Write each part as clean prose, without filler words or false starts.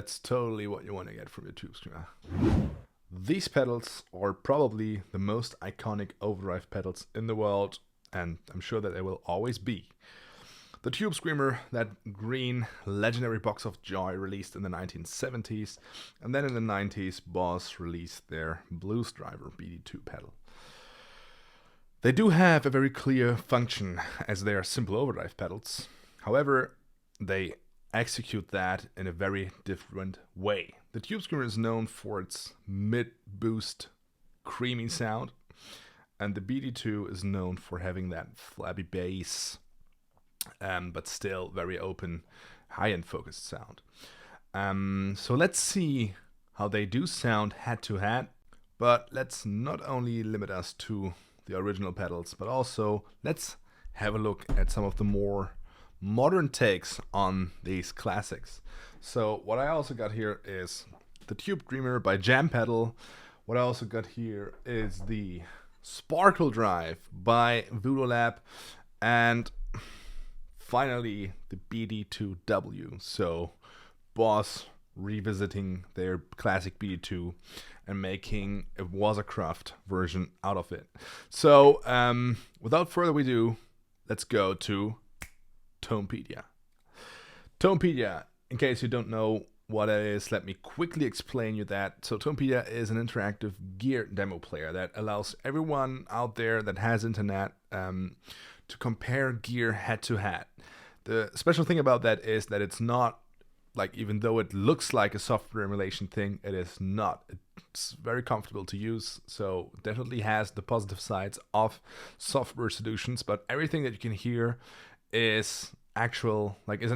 that's totally what you want to get from your TubeScreamer. These pedals are probably the most iconic overdrive pedals in the world, and I'm sure that they will always be. The TubeScreamer, that green legendary box of joy, released in the 1970s, and then in the 90s, Boss released their Blues Driver BD2 pedal. They do have a very clear function as they are simple overdrive pedals. However, they execute that in a very different way. The TubeScreamer is known for its mid-boost creamy sound, and the BD2 is known for having that flabby bass, but still very open, high-end focused sound. So let's see how they do sound head-to-head, but let's not only limit us to the original pedals, but also let's have a look at some of the more modern takes on these classics. So what I also got here is the TubeScreamer by Jam Pedal. What I also got here is the Sparkle Drive by Voodoo Lab, and finally the BD2W. So Boss revisiting their classic BD2 and making a Watercraft version out of it. So without further ado, let's go to Tomepedia. Tomepedia, in case you don't know what it is, let me quickly explain you that. So Tomepedia is an interactive gear demo player that allows everyone out there that has internet to compare gear head to head. The special thing about that is that it's not like, even though it looks like a software emulation thing, it is not. It's very comfortable to use, so definitely has the positive sides of software solutions, but everything that you can hear is an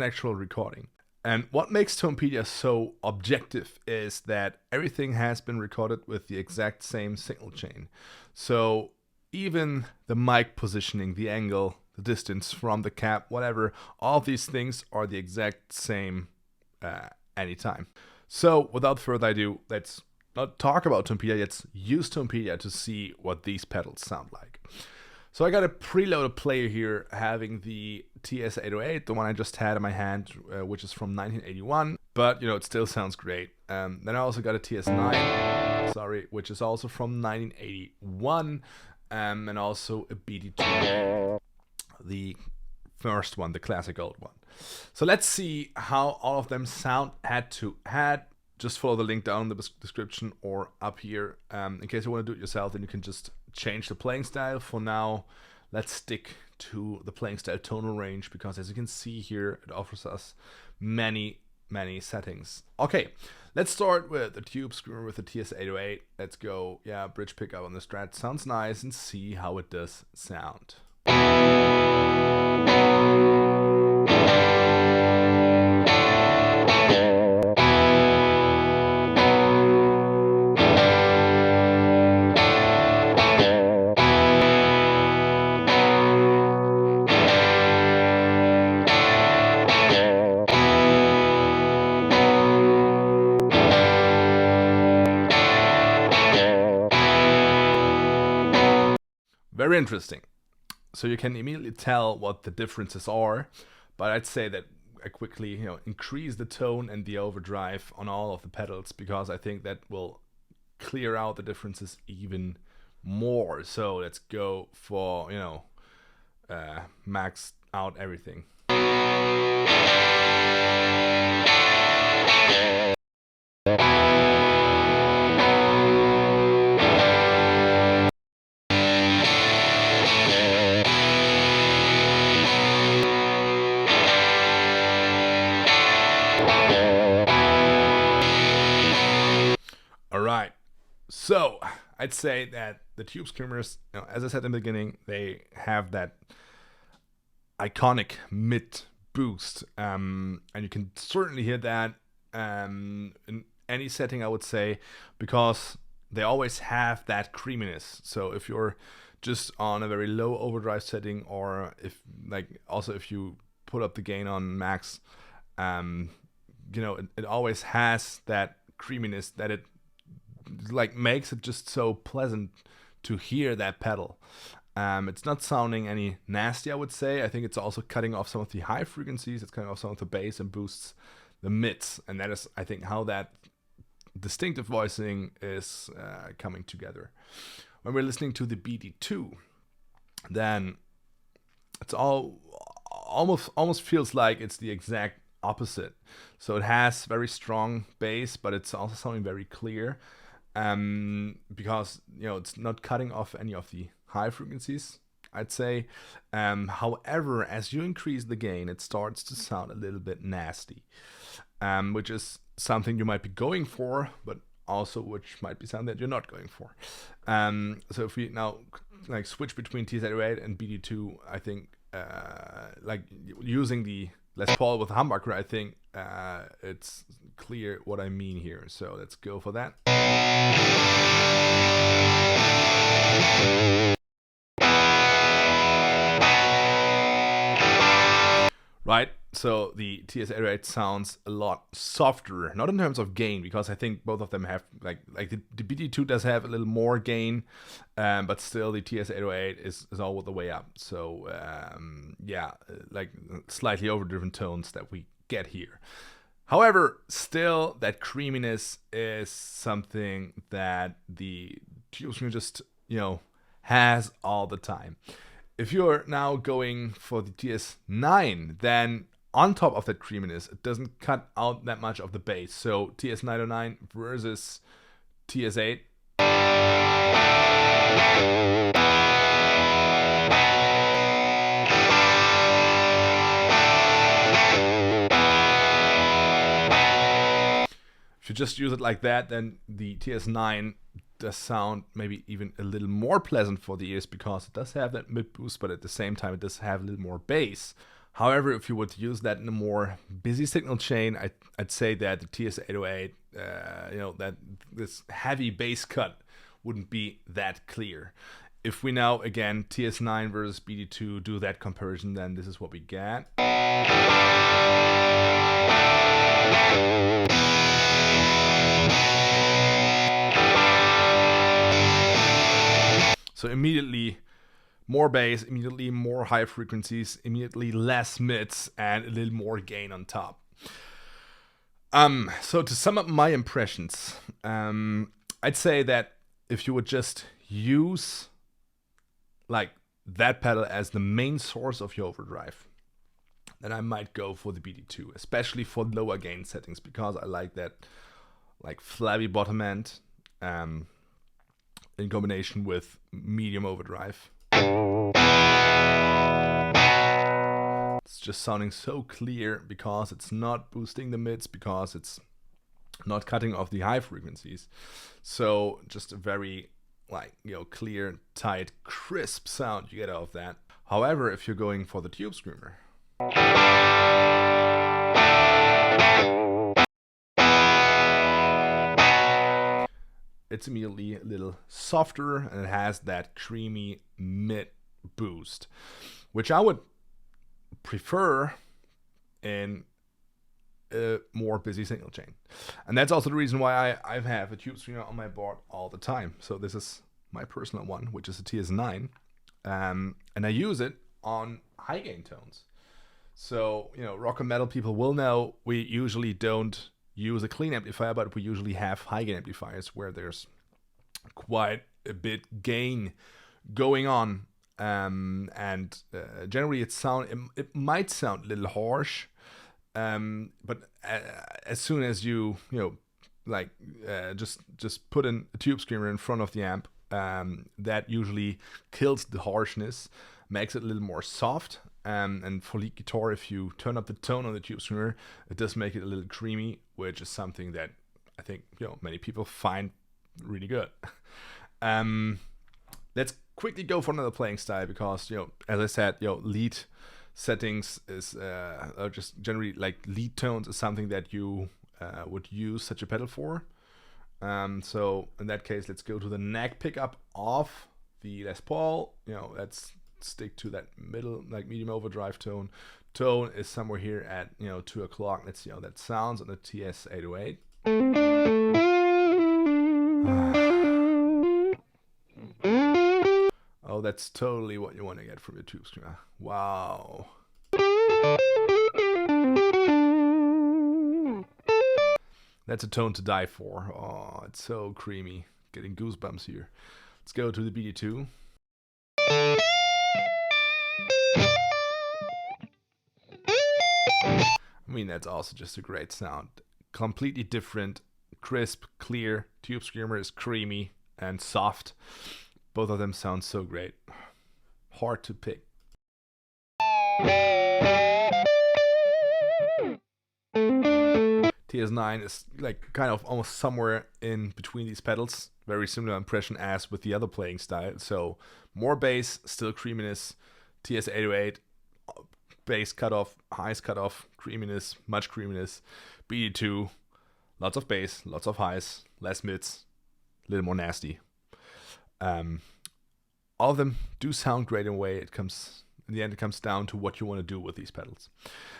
actual recording. And what makes Tomepedia so objective is that everything has been recorded with the exact same signal chain. So even the mic positioning, the angle, the distance from the cap, whatever, all of these things are the exact same anytime. So without further ado, let's not talk about Tomepedia, let's use Tomepedia to see what these pedals sound like. So I got a preloaded player here having the TS-808, the one I just had in my hand, which is from 1981, but you know, it still sounds great. Then I also got a TS-9, which is also from 1981, and also a BD2, the first one, the classic old one. So let's see how all of them sound head to head. Just follow the link down in the description or up here. In case you want to do it yourself, then you can just change the playing style. For now, let's stick to the playing style tonal range, because as you can see here, it offers us many settings. Okay, let's start with the TubeScreamer with the TS-808. Let's go, bridge pickup on the Strat. Sounds nice, and see how it does sound. Very interesting. So you can immediately tell what the differences are, but I'd say that I quickly increase the tone and the overdrive on all of the pedals, because I think that will clear out the differences even more. So let's go for max out everything. Alright, so I'd say that the TubeScreamers, as I said in the beginning, they have that iconic mid boost, and you can certainly hear that in any setting, I would say, because they always have that creaminess. So if you're just on a very low overdrive setting, or if you put up the gain on max, it always has that creaminess that it makes it just so pleasant to hear that pedal. It's not sounding any nasty, I would say. I think it's also cutting off some of the high frequencies. It's cutting off some of the bass and boosts the mids, and that is, I think, how that distinctive voicing is coming together. When we're listening to the BD2, then it's almost feels like it's the exact opposite. So it has very strong bass, but it's also sounding very clear, because it's not cutting off any of the high frequencies, I'd say. However, as you increase the gain, it starts to sound a little bit nasty, which is something you might be going for, but also which might be something that you're not going for. So if we now like switch between TS-808 and BD2, I think like using the Les Paul with the humbucker, I think it's clear what I mean here. So let's go for that. Right, so the TS-808 sounds a lot softer, not in terms of gain, because I think both of them have, like the BD2 does have a little more gain, but still the TS-808 is all the way up. So yeah, like slightly overdriven tones that we get here. However, still that creaminess is something that the TubeScreamer just, has all the time. If you're now going for the TS9, then on top of that creaminess, it doesn't cut out that much of the bass. So TS909 versus TS8. If you just use it like that, then the TS9 does sound maybe even a little more pleasant for the ears, because it does have that mid boost, but at the same time it does have a little more bass. However, if you would use that in a more busy signal chain, I'd say that the TS-808, that this heavy bass cut wouldn't be that clear. If we now, again, TS9 versus BD2 do that comparison, then this is what we get. So immediately more bass, immediately more high frequencies, immediately less mids, and a little more gain on top. So to sum up my impressions, I'd say that if you would just use like that pedal as the main source of your overdrive, then I might go for the BD2, especially for lower gain settings, because I like that like flabby bottom end. In combination with medium overdrive. It's just sounding so clear because it's not boosting the mids, because it's not cutting off the high frequencies. So just a very clear, tight, crisp sound you get out of that. However, if you're going for the TubeScreamer, it's immediately a little softer, and it has that creamy mid boost, which I would prefer in a more busy signal chain. And that's also the reason why I have a TubeScreamer on my board all the time. So this is my personal one, which is a TS9, and I use it on high gain tones. So rock and metal people will know we usually don't use a clean amplifier, but we usually have high gain amplifiers where there's quite a bit gain going on, and generally it might sound a little harsh, but as soon as you just put in a TubeScreamer in front of the amp, that usually kills the harshness, makes it a little more soft. And for lead guitar, if you turn up the tone on the TubeScreamer, it does make it a little creamy, which is something that I think many people find really good. Let's quickly go for another playing style, because as I said, lead settings is just generally like lead tones is something that you would use such a pedal for. So in that case, let's go to the neck pickup of the Les Paul. Let's stick to that middle, like medium overdrive tone. Tone is somewhere here at 2 o'clock. Let's see how that sounds on the TS-808. Oh, that's totally what you want to get from your TubeScreamer. Wow. That's a tone to die for. Oh, it's so creamy. Getting goosebumps here. Let's go to the BD2. I mean, that's also just a great sound. Completely different, crisp, clear. TubeScreamer is creamy and soft. Both of them sound so great. Hard to pick. TS9 is like kind of almost somewhere in between these pedals. Very similar impression as with the other playing style. So more bass, still creaminess. TS808, bass cutoff, highs cutoff, creaminess, much creaminess. BD2, lots of bass, lots of highs, less mids, a little more nasty. All of them do sound great in a way. In the end, it comes down to what you want to do with these pedals.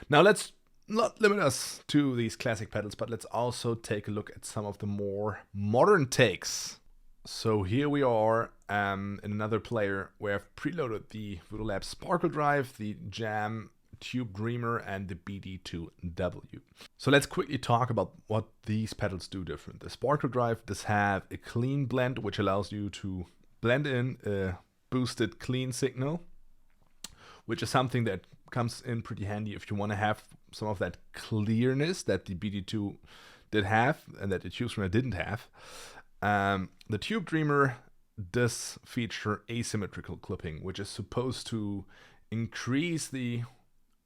Now let's not limit us to these classic pedals, but let's also take a look at some of the more modern takes. So here we are in another player where I've preloaded the Voodoo Lab Sparkle Drive, the Jam TubeScreamer, and the BD2W. So let's quickly talk about what these pedals do different. The Sparkle Drive does have a clean blend, which allows you to blend in a boosted clean signal, which is something that comes in pretty handy if you want to have some of that clearness that the BD2 did have and that the TubeScreamer didn't have. The TubeScreamer does feature asymmetrical clipping, which is supposed to increase the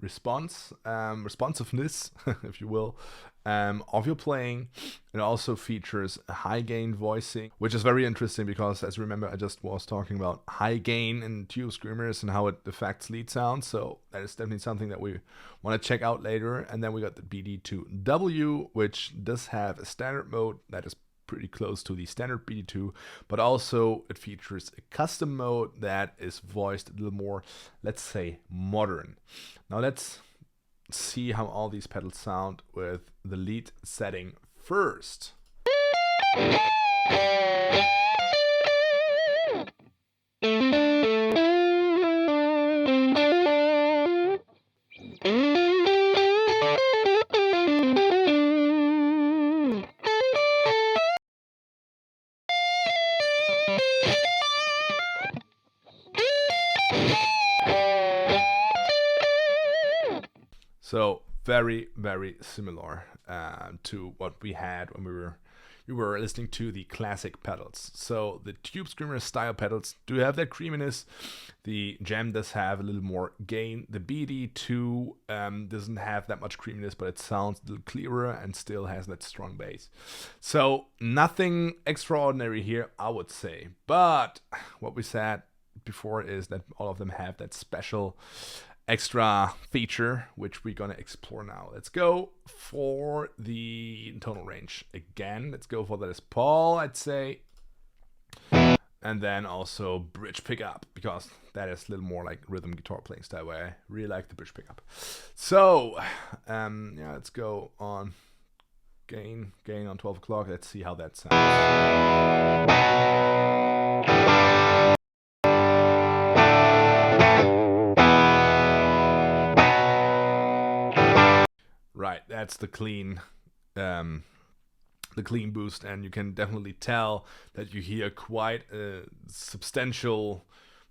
responsiveness, if you will, of your playing. It also features a high gain voicing, which is very interesting because, as you remember, I just was talking about high gain in TubeScreamers and how it affects lead sound. So that is definitely something that we want to check out later. And then we got the BD2W, which does have a standard mode that is pretty close to the standard BD2, but also it features a custom mode that is voiced a little more, let's say, modern. Now let's see how all these pedals sound with the lead setting first. So very, very similar to what we had when we were listening to the classic pedals. So the TubeScreamer style pedals do have that creaminess. The Jam does have a little more gain. The BD2 doesn't have that much creaminess, but it sounds a little clearer and still has that strong bass. So nothing extraordinary here, I would say. But what we said before is that all of them have that special extra feature, which we're gonna explore now. Let's go for the tonal range again. Let's go for the Les Paul, I'd say, and then also bridge pickup, because that is a little more like rhythm guitar playing style, where I really like the bridge pickup. So yeah, let's go on gain on 12 o'clock. Let's see how that sounds. Right, that's the clean boost, and you can definitely tell that you hear quite a substantial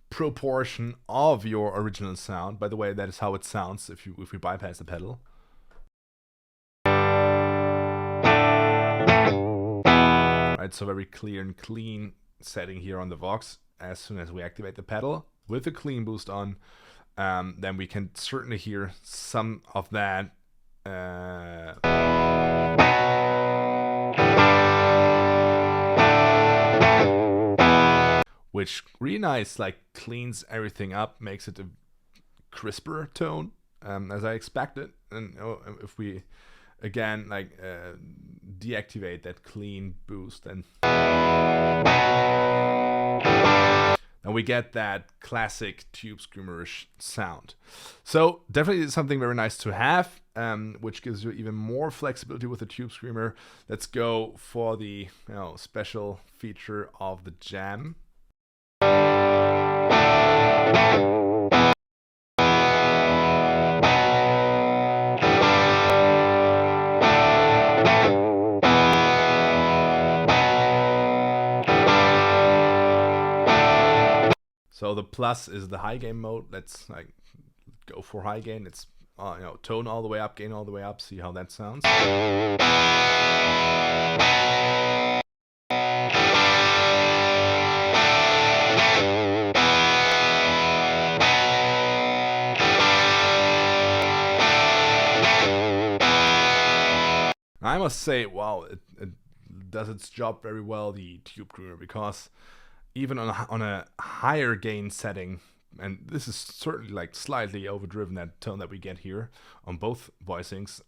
proportion of your original sound. By the way, that is how it sounds if we bypass the pedal. Right, so very clear and clean setting here on the Vox. As soon as we activate the pedal with the clean boost on, then we can certainly hear some of that which really nice, like cleans everything up, makes it a crisper tone, as I expected. And if we again like deactivate that clean boost, and we get that classic TubeScreamerish sound. So definitely something very nice to have, which gives you even more flexibility with the TubeScreamer. Let's go for the special feature of the Jam. So the plus is the high gain mode. Let's like go for high gain. It's tone all the way up, gain all the way up. See how that sounds. I must say, wow, it does its job very well, the TubeScreamer, because even on a higher gain setting, and this is certainly like slightly overdriven, that tone that we get here on both voicings,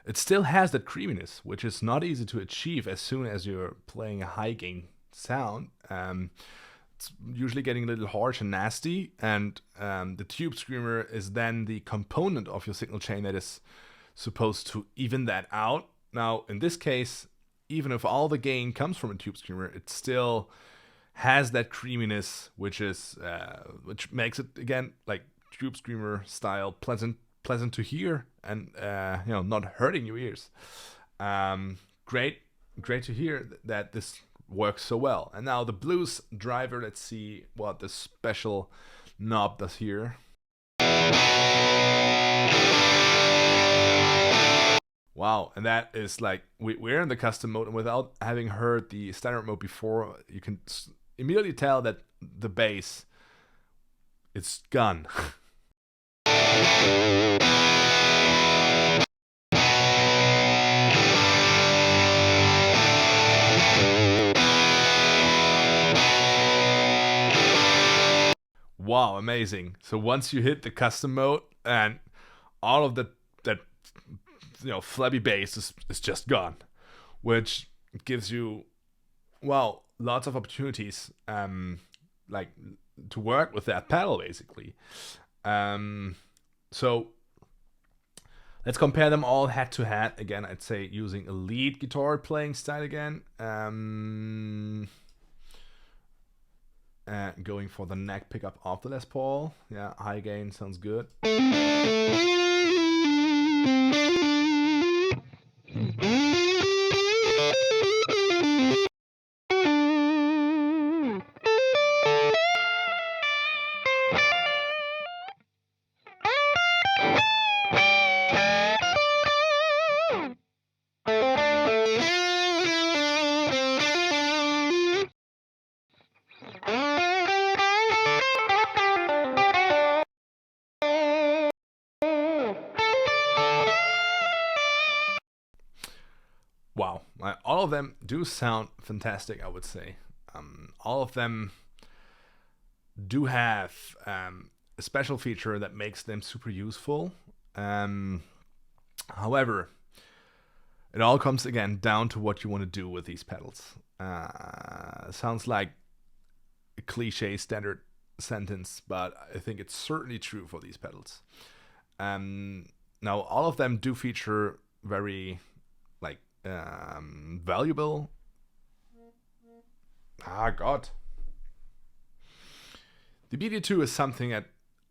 it still has that creaminess, which is not easy to achieve as soon as you're playing a high gain sound. It's usually getting a little harsh and nasty, and the TubeScreamer is then the component of your signal chain that is supposed to even that out. Now, in this case, even if all the gain comes from a TubeScreamer, it still has that creaminess, which makes it again like TubeScreamer style, pleasant to hear, and not hurting your ears. Great to hear that this works so well. And now the blues driver. Let's see what the special knob does here. Wow, and that is like, we're in the custom mode, and without having heard the standard mode before, you can immediately tell that the bass, it's gone. Wow, amazing. So once you hit the custom mode, and all of that flabby bass is just gone, which gives you, well, lots of opportunities like to work with that pedal basically. So let's compare them all head to head. Again, I'd say using a lead guitar playing style again. Going for the neck pickup of the Les Paul. Yeah, high gain sounds good. Wow, all of them do sound fantastic, I would say. All of them do have a special feature that makes them super useful. However, it all comes again down to what you want to do with these pedals. Sounds like a cliche standard sentence, but I think it's certainly true for these pedals. Now, all of them do feature very valuable. God. The BD2 is something that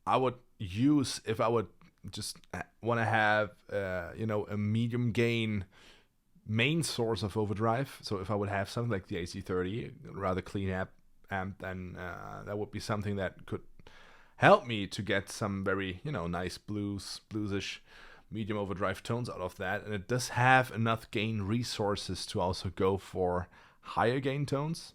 I would use if I would just want to have a medium gain main source of overdrive. So if I would have something like the AC30, rather clean amp, then that would be something that could help me to get some very nice bluesish medium overdrive tones out of that. And it does have enough gain resources to also go for higher gain tones.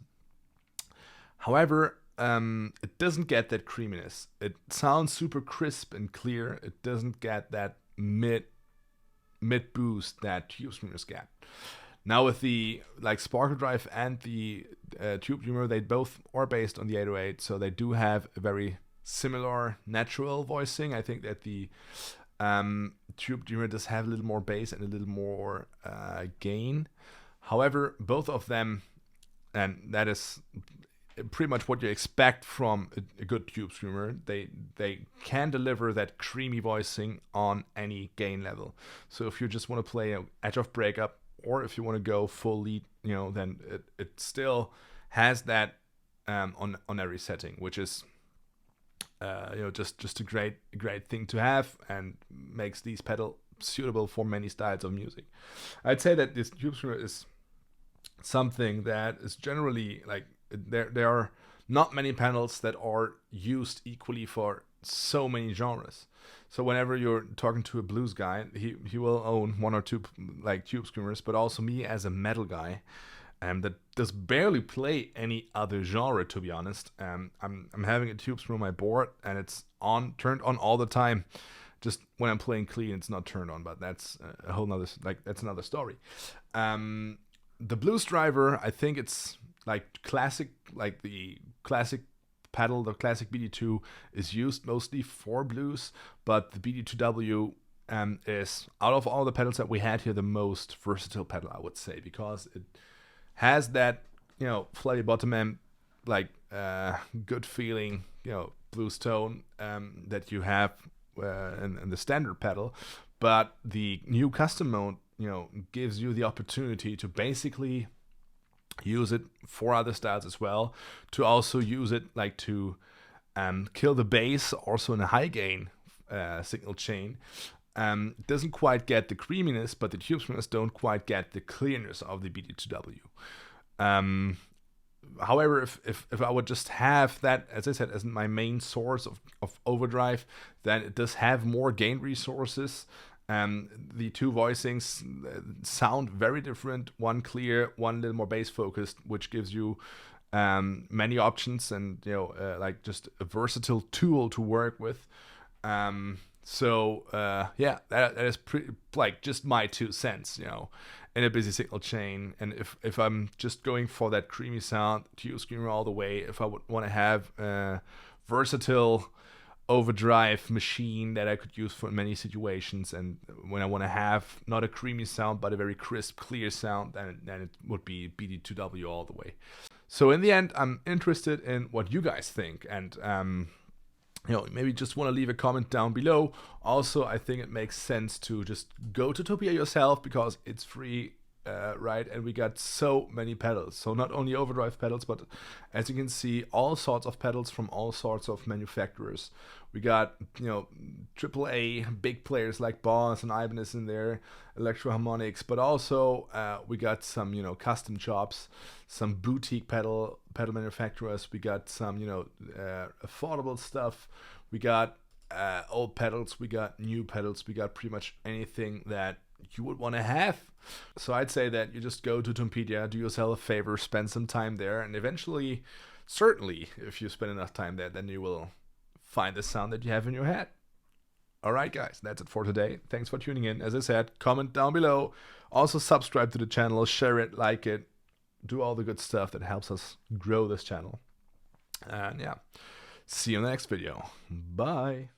However, it doesn't get that creaminess. It sounds super crisp and clear. It doesn't get that mid boost that TubeScreamers get. Now with the Sparkle Drive and the TubeScreamer, they both are based on the 808, so they do have a very similar natural voicing. I think that the TubeScreamer does have a little more bass and a little more gain. However, both of them, and that is pretty much what you expect from a good TubeScreamer, they can deliver that creamy voicing on any gain level. So if you just want to play edge of breakup, or if you want to go full lead, then it still has that on every setting, which is just a great thing to have, and makes these pedals suitable for many styles of music. I'd say that this TubeScreamer is something that is generally there are not many pedals that are used equally for so many genres. So whenever you're talking to a blues guy, he will own one or two like TubeScreamers, but also me as a metal guy, that does barely play any other genre, to be honest. I'm having a TubeScreamer on my board, and it's turned on all the time. Just when I'm playing clean, it's not turned on, but that's a whole nother, that's another story. The blues driver, I think it's like classic, like the classic pedal, the classic BD2 is used mostly for blues, but the BD2W is, out of all the pedals that we had here, the most versatile pedal, I would say, because it has that, flatty bottom end, like good feeling, blues tone that you have in the standard pedal, but the new custom mode, gives you the opportunity to basically use it for other styles as well, to also use it like to kill the bass also in a high gain signal chain. Doesn't quite get the creaminess, but the TubeScreamers don't quite get the clearness of the BD2W. However, if I would just have that, as I said, as my main source of overdrive, then it does have more gain resources. The two voicings sound very different. One clear, one a little more bass focused, which gives you many options and like just a versatile tool to work with. Yeah, that is pretty, like, just my 2 cents, in a busy signal chain. And if I'm just going for that creamy sound, TubeScreamer all the way. If I would want to have a versatile overdrive machine that I could use for many situations, and when I want to have not a creamy sound but a very crisp, clear sound, then it would be BD2W all the way. So in the end, I'm interested in what you guys think, and maybe just want to leave a comment down below. Also, I think it makes sense to just go to Tomepedia yourself, because it's free, right? And we got so many pedals. So not only overdrive pedals, but as you can see, all sorts of pedals from all sorts of manufacturers. We got, AAA big players like Boss and Ibanez in there, Electro Harmonics, but also we got some, custom shops, some boutique pedal manufacturers. We got some, affordable stuff. We got old pedals. We got new pedals. We got pretty much anything that you would want to have. So I'd say that you just go to Tomepedia, do yourself a favor, spend some time there, and eventually, certainly, if you spend enough time there, then you will find the sound that you have in your head. Alright guys, that's it for today. Thanks for tuning in. As I said, comment down below. Also subscribe to the channel, share it, like it, do all the good stuff that helps us grow this channel. And yeah, see you in the next video. Bye.